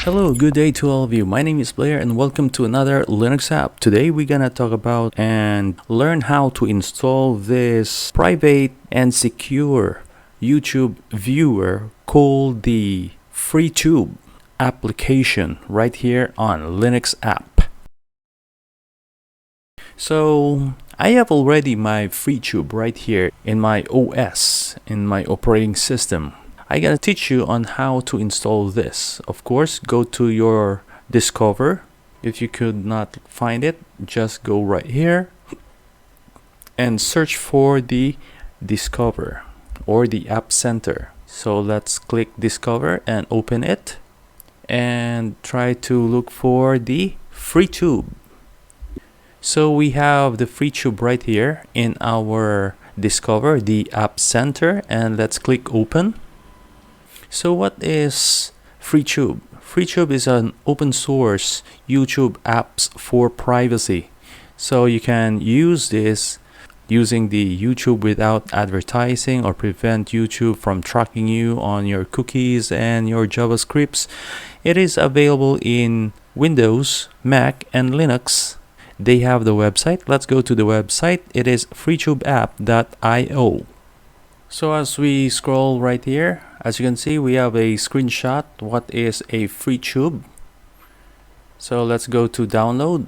Hello, good day to all of you. My name is Blair and welcome to another Linux app. Today we're gonna talk about and learn how to install this private and secure YouTube viewer called the Freetube application right here on Linux app. So I have already my Freetube right here in my OS, in my operating system. I'm gonna teach you on how to install this. Of course, go to your Discover. If you could not find it, just go right here and search for the Discover or the App Center. So let's click Discover and open it and try to look for the Freetube. So we have the Freetube right here in our Discover, the App Center, and let's click Open. So what is Freetube? Freetube is an open source YouTube apps for privacy. So you can use this using the YouTube without advertising or prevent YouTube from tracking you on your cookies and your JavaScripts. It is available in Windows, Mac, and Linux. They have the website. Let's go to the website. It is freetubeapp.io. So as we scroll right here, as you can see, we have a screenshot. What is a Freetube? So let's go to download.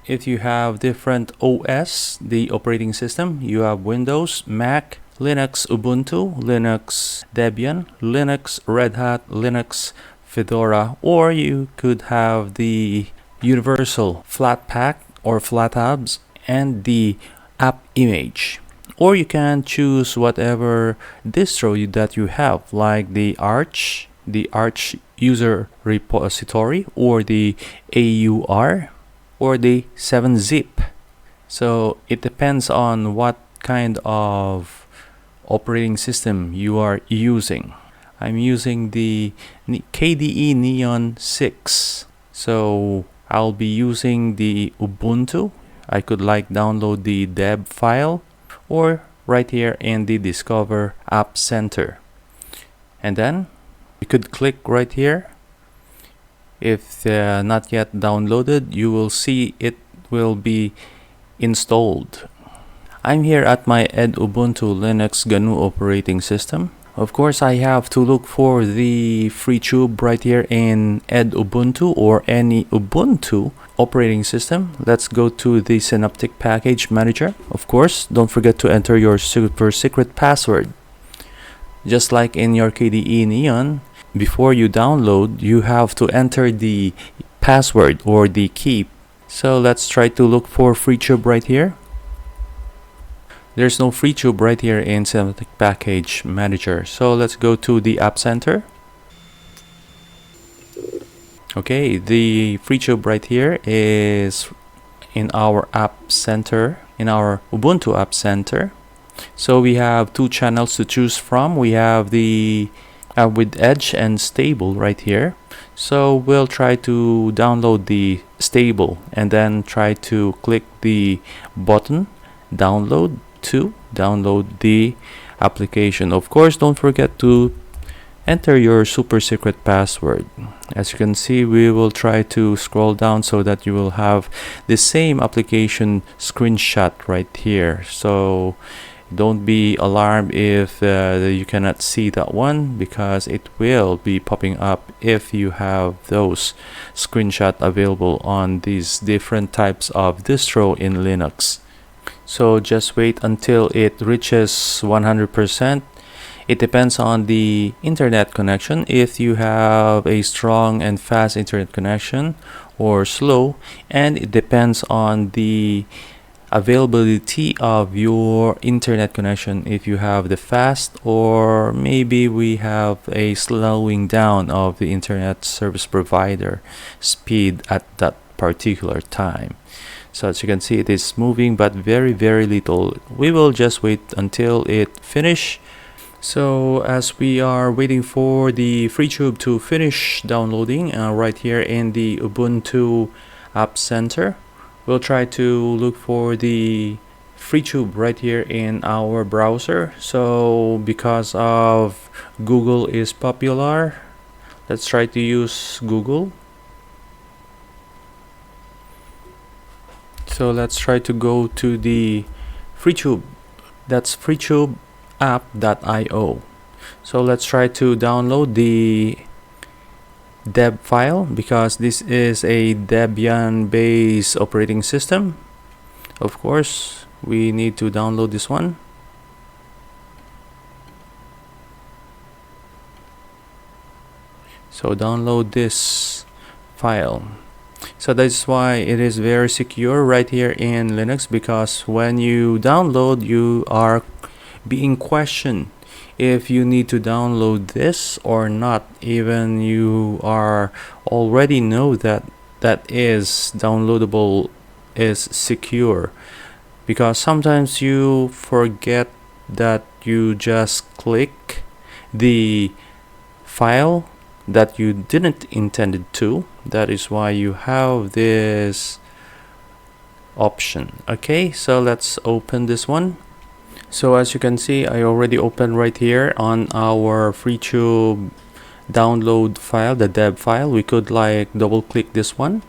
If you have different OS, the operating system, you have Windows, Mac, Linux, Ubuntu, Linux, Debian, Linux, Red Hat, Linux, Fedora, or you could have the universal Flatpak or Flatabs and the app image. Or you can choose whatever distro that you have, like the Arch user repository, or the AUR, or the 7-zip. So it depends on what kind of operating system you are using. I'm using the KDE Neon 6. So I'll be using the Ubuntu. I could download the deb file, or right here in the Discover App Center. And then you could click right here. If not yet downloaded, you will see it will be installed. I'm here at my Edubuntu Linux GNU operating system. Of course, I have to look for the Freetube right here in Edubuntu or any Ubuntu operating system. Let's go to the Synaptic Package Manager. Of course, don't forget to enter your super secret password. Just like in your KDE Neon, before you download, you have to enter the password or the key. So let's try to look for Freetube right here. There's no Freetube right here in Synaptic Package Manager. So let's go to the App Center. Okay, the Freetube right here is in our App Center, in our Ubuntu App Center. So we have two channels to choose from. We have the with Edge and Stable right here. So we'll try to download the Stable and then try to click the button download to download the application. Of course, don't forget to enter your super secret password. As you can see, we will try to scroll down so that you will have the same application screenshot right here. So don't be alarmed if you cannot see that one, because it will be popping up if you have those screenshots available on these different types of distro in Linux. So just wait until it reaches 100%. It depends on the internet connection. If you have a strong and fast internet connection or slow, and it depends on the availability of your internet connection. If you have the fast, or maybe we have a slowing down of the internet service provider speed at that particular time. So as you can see, it is moving but very little. We will just wait until it finish. So as we are waiting for the Freetube to finish downloading right here in the Ubuntu App Center, we'll try to look for the Freetube right here in our browser. So because of Google is popular, Let's try to use Google. So let's try to go to the Freetube. That's freetubeapp.io. So let's try to download the deb file, because this is a Debian based operating system. Of course, we need to download this one. So download this file. So that's why it is very secure right here in Linux, because when you download, you are being questioned if you need to download this or not. Even you are already know that that is downloadable, is secure, because sometimes you forget that you just click the file that you didn't intended to. That is why you have this option. Okay, so let's open this one. So as you can see, I already opened right here on our Freetube download file, the deb file. We could like double click this one,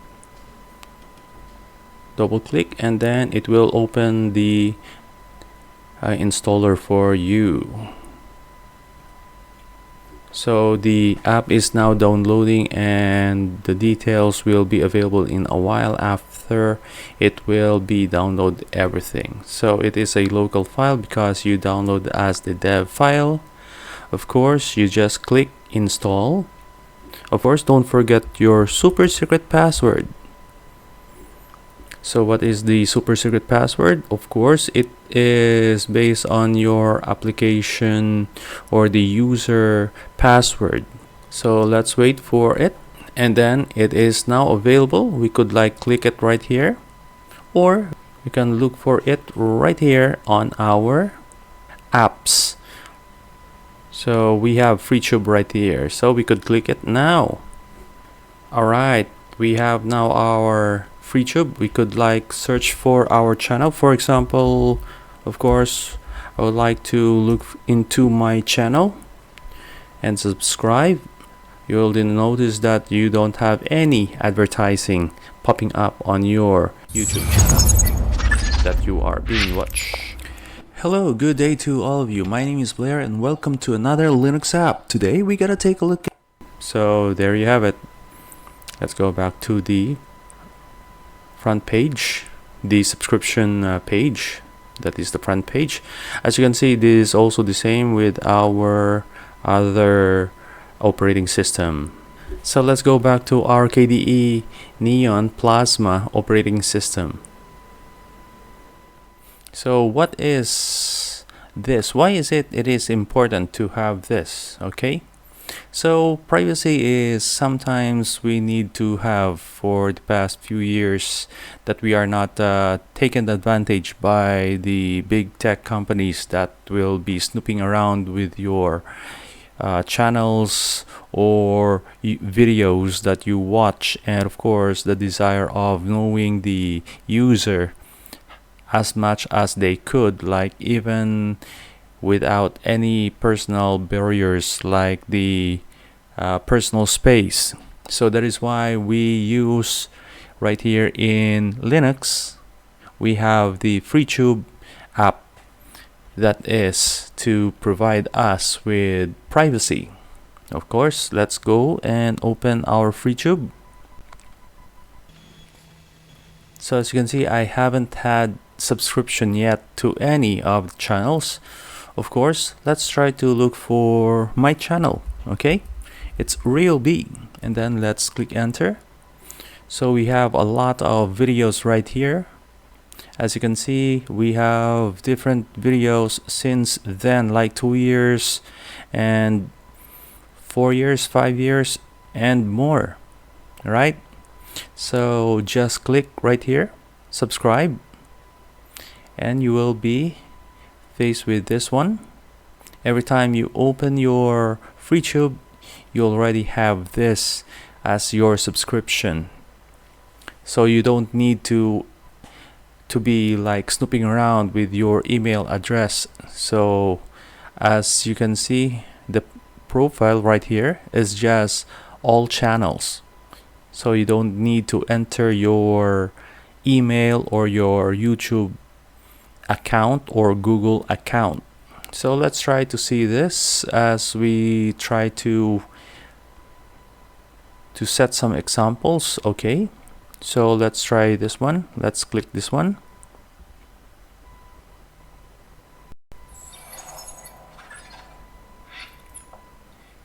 double click, and then it will open the installer for you. So the app is now downloading, and the details will be available in a while after it will be download everything. So it is a local file because you download as the dev file. Of course, you just click install. Of course, don't forget your super secret password. So what is the super secret password? Of course, it is based on your application or the user password. So let's wait for it, and then it is now available. We could like click it right here, or we can look for it right here on our apps. So we have Freetube right here, so we could click it now. Alright, we have now our Freetube. We could like search for our channel. For example, of course, I would like to look into my channel and subscribe. You'll then notice that you don't have any advertising popping up on your YouTube channel that you are being watched. Hello, good day to all of you. My name is Blair and welcome to another Linux app. Today we gotta take a look at. So there you have it. Let's go back to the front page, the subscription page. That is the front page. As you can see, this is also the same with our other operating system. So let's go back to our KDE Neon Plasma operating system. So what is this? Why is it is important to have this? Okay, so privacy is sometimes we need to have for the past few years, that we are not taken advantage by the big tech companies that will be snooping around with your channels or videos that you watch, and of course the desire of knowing the user as much as they could, like even without any personal barriers like the personal space. So that is why we use right here in Linux, we have the Freetube app that is to provide us with privacy. Of course, let's go and open our Freetube. So as you can see, I haven't had subscription yet to any of the channels. Of course, let's try to look for my channel. Okay, it's RealB, and then let's click enter. So we have a lot of videos right here. As you can see, we have different videos since then, like 2 years and 4 years, 5 years and more. Right, so just click right here, subscribe, and you will be faced with this one. Every time you open your Freetube, you already have this as your subscription, so you don't need to be like snooping around with your email address. So as you can see, the profile right here is just all channels. So you don't need to enter your email or your YouTube account or Google account. So let's try to see this as we try to set some examples. Okay, so let's try this one. Let's click this one.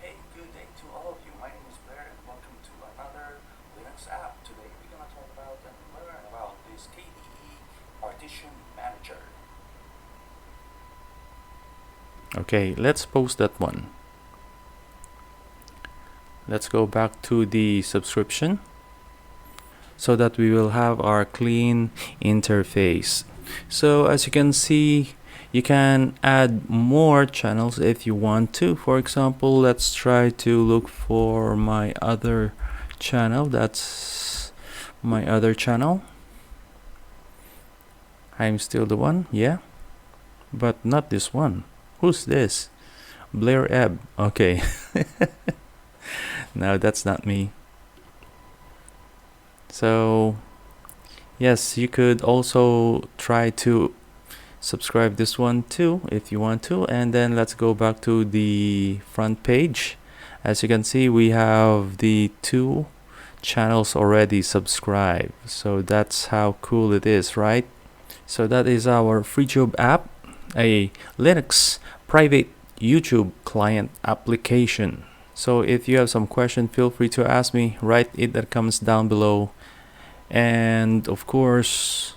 Hey, good day to all of you. My name is Blair and welcome to another Linux app. Today we're gonna talk about and learn about this KDE Partition Manager. Okay, let's post that one. Let's go back to the subscription so that we will have our clean interface. So as you can see, you can add more channels if you want to. For example, let's try to look for my other channel. That's my other channel. I'm still the one, yeah, but not this one. Who's this? Blair Ebb. Okay. No, that's not me. So yes, you could also try to subscribe this one too if you want to. And then let's go back to the front page. As you can see, we have the 2 channels already subscribed. So that's how cool it is, right? So that is our Freetube app, a Linux private YouTube client application. So if you have some question, feel free to ask me. Write it that comes down below. And of course,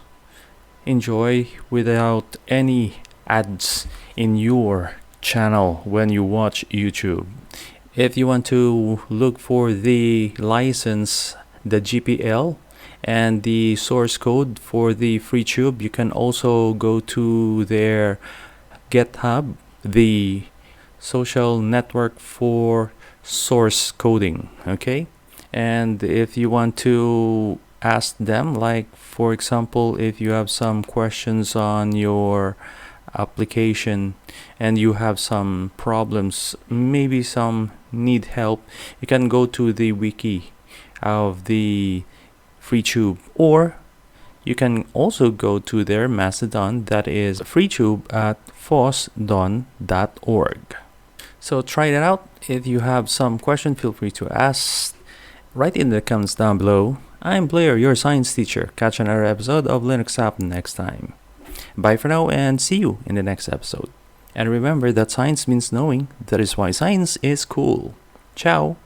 enjoy without any ads in your channel when you watch YouTube. If you want to look for the license, the GPL, and the source code for the Freetube, you can also go to their GitHub, the social network for source coding. Okay, and if you want to ask them, like for example, if you have some questions on your application and you have some problems, maybe some need help, you can go to the wiki of the Freetube, or you can also go to their Mastodon, that is freetube@fosdon.org. So try that out. If you have some question, feel free to ask. Write in the comments down below. I'm Blair, your science teacher. Catch another episode of Linux App next time. Bye for now and see you in the next episode. And remember that science means knowing. That is why science is cool. Ciao.